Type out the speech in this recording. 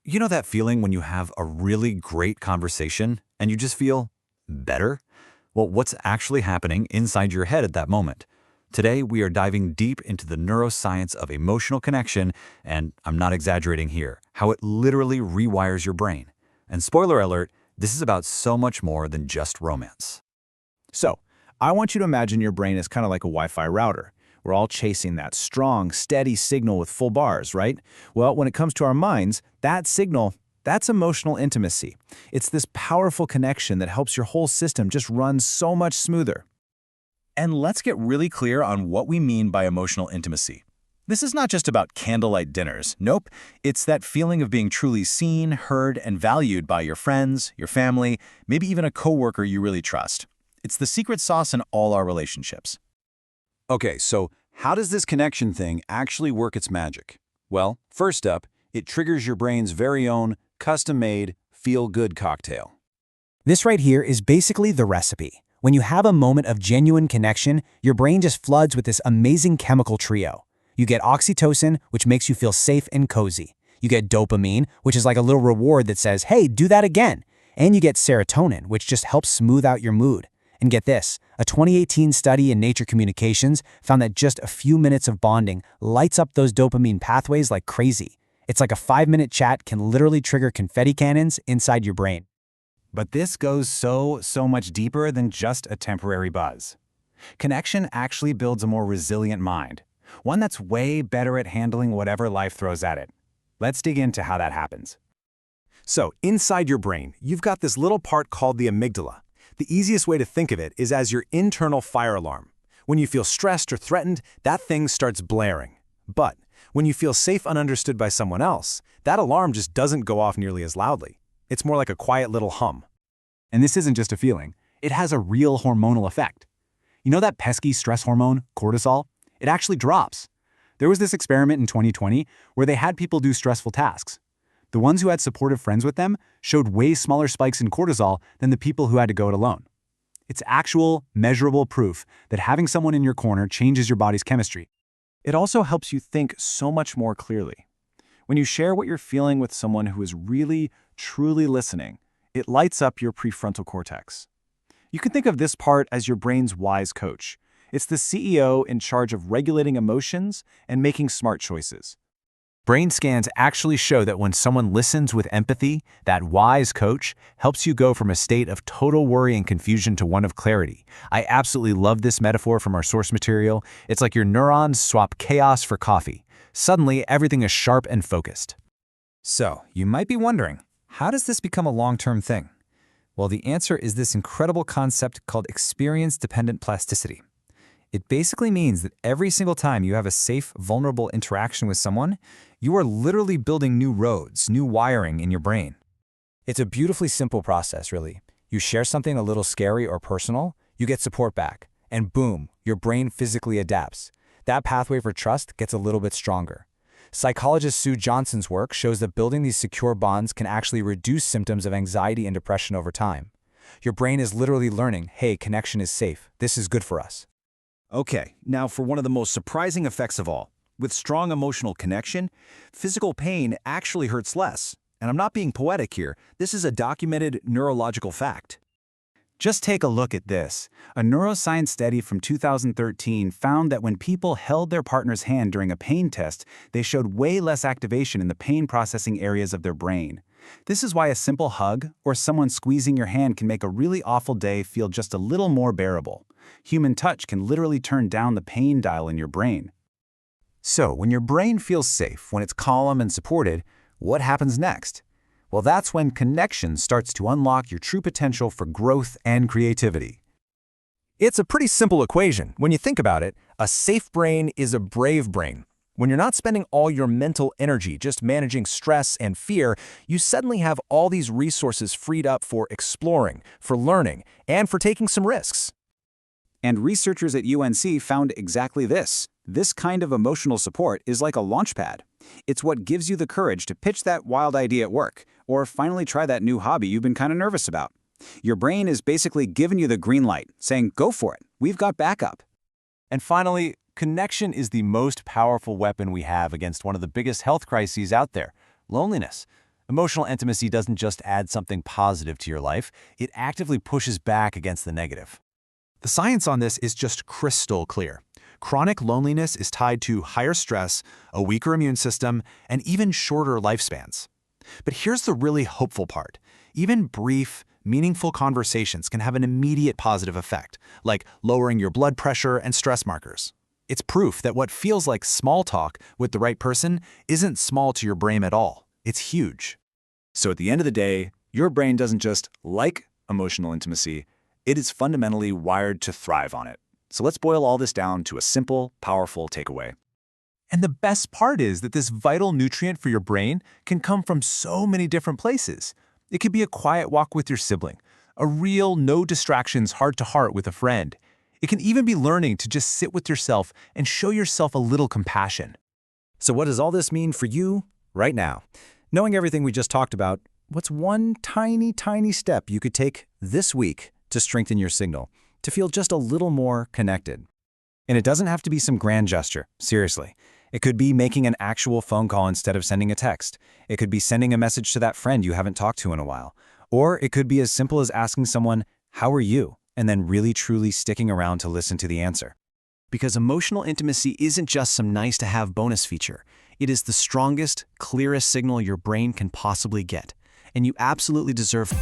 You know that feeling when you have a really great conversation and you just feel better? Well, what's actually happening inside your head at that moment? Today, we are diving deep into the neuroscience of emotional connection, and I'm not exaggerating here, how it literally rewires your brain. And spoiler alert, this is about so much more than just romance. So, I want you to imagine your brain is kind of like a Wi-Fi router. We're all chasing that strong, steady signal with full bars, right? Well, when it comes to our minds, that signal, that's emotional intimacy. It's this powerful connection that helps your whole system just run so much smoother. And let's get really clear on what we mean by emotional intimacy. This is not just about candlelight dinners. Nope, it's that feeling of being truly seen, heard, and valued by your friends, your family, maybe even a coworker you really trust. It's the secret sauce in all our relationships. Okay, so how does this connection thing actually work its magic? Well, first up, it triggers your brain's very own, custom-made, feel-good cocktail. This right here is basically the recipe. When you have a moment of genuine connection, your brain just floods with this amazing chemical trio. You get oxytocin, which makes you feel safe and cozy. You get dopamine, which is like a little reward that says, hey, do that again. And you get serotonin, which just helps smooth out your mood. And get this, a 2018 study in Nature Communications found that just a few minutes of bonding lights up those dopamine pathways like crazy. It's like a 5-minute chat can literally trigger confetti cannons inside your brain. But this goes so much deeper than just a temporary buzz. Connection actually builds a more resilient mind, one that's way better at handling whatever life throws at it. Let's dig into how that happens. So, inside your brain, you've got this little part called the amygdala. The easiest way to think of it is as your internal fire alarm. When you feel stressed or threatened, that thing starts blaring. But when you feel safe and understood by someone else, that alarm just doesn't go off nearly as loudly. It's more like a quiet little hum. And this isn't just a feeling. It has a real hormonal effect. You know that pesky stress hormone, cortisol? It actually drops. There was this experiment in 2020 where they had people do stressful tasks. The ones who had supportive friends with them showed way smaller spikes in cortisol than the people who had to go it alone. It's actual, measurable proof that having someone in your corner changes your body's chemistry. It also helps you think so much more clearly. When you share what you're feeling with someone who is really, truly listening, it lights up your prefrontal cortex. You can think of this part as your brain's wise coach. It's the CEO in charge of regulating emotions and making smart choices. Brain scans actually show that when someone listens with empathy, that wise coach helps you go from a state of total worry and confusion to one of clarity. I absolutely love this metaphor from our source material. It's like your neurons swap chaos for coffee. Suddenly, everything is sharp and focused. So, you might be wondering, how does this become a long-term thing? Well, the answer is this incredible concept called experience-dependent plasticity. It basically means that every single time you have a safe, vulnerable interaction with someone, you are literally building new roads, new wiring in your brain. It's a beautifully simple process, really. You share something a little scary or personal, you get support back, and boom, your brain physically adapts. That pathway for trust gets a little bit stronger. Psychologist Sue Johnson's work shows that building these secure bonds can actually reduce symptoms of anxiety and depression over time. Your brain is literally learning, hey, connection is safe. This is good for us. Okay, now for one of the most surprising effects of all. With strong emotional connection, physical pain actually hurts less. And I'm not being poetic here. This is a documented neurological fact. Just take a look at this. A neuroscience study from 2013 found that when people held their partner's hand during a pain test, they showed way less activation in the pain-processing areas of their brain. This is why a simple hug or someone squeezing your hand can make a really awful day feel just a little more bearable. Human touch can literally turn down the pain dial in your brain. So, when your brain feels safe, when it's calm and supported, what happens next? Well, that's when connection starts to unlock your true potential for growth and creativity. It's a pretty simple equation. When you think about it, a safe brain is a brave brain. When you're not spending all your mental energy just managing stress and fear, you suddenly have all these resources freed up for exploring, for learning, and for taking some risks. And researchers at UNC found exactly this. This kind of emotional support is like a launch pad. It's what gives you the courage to pitch that wild idea at work, or finally try that new hobby you've been kind of nervous about. Your brain is basically giving you the green light, saying, go for it, we've got backup. And finally, connection is the most powerful weapon we have against one of the biggest health crises out there, loneliness. Emotional intimacy doesn't just add something positive to your life, it actively pushes back against the negative. The science on this is just crystal clear. Chronic loneliness is tied to higher stress, a weaker immune system, and even shorter lifespans. But here's the really hopeful part. Even brief, meaningful conversations can have an immediate positive effect, like lowering your blood pressure and stress markers. It's proof that what feels like small talk with the right person isn't small to your brain at all. It's huge. So at the end of the day, your brain doesn't just like emotional intimacy, it is fundamentally wired to thrive on it. So let's boil all this down to a simple, powerful takeaway. And the best part is that this vital nutrient for your brain can come from so many different places. It could be a quiet walk with your sibling, a real no distractions heart-to-heart with a friend. It can even be learning to just sit with yourself and show yourself a little compassion. So what does all this mean for you right now? Knowing everything we just talked about, what's one tiny step you could take this week to strengthen your signal, to feel just a little more connected? And it doesn't have to be some grand gesture, seriously. It could be making an actual phone call instead of sending a text. It could be sending a message to that friend you haven't talked to in a while. Or it could be as simple as asking someone, "How are you?" and then really truly sticking around to listen to the answer. Because emotional intimacy isn't just some nice-to-have bonus feature. It is the strongest, clearest signal your brain can possibly get. And you absolutely deserve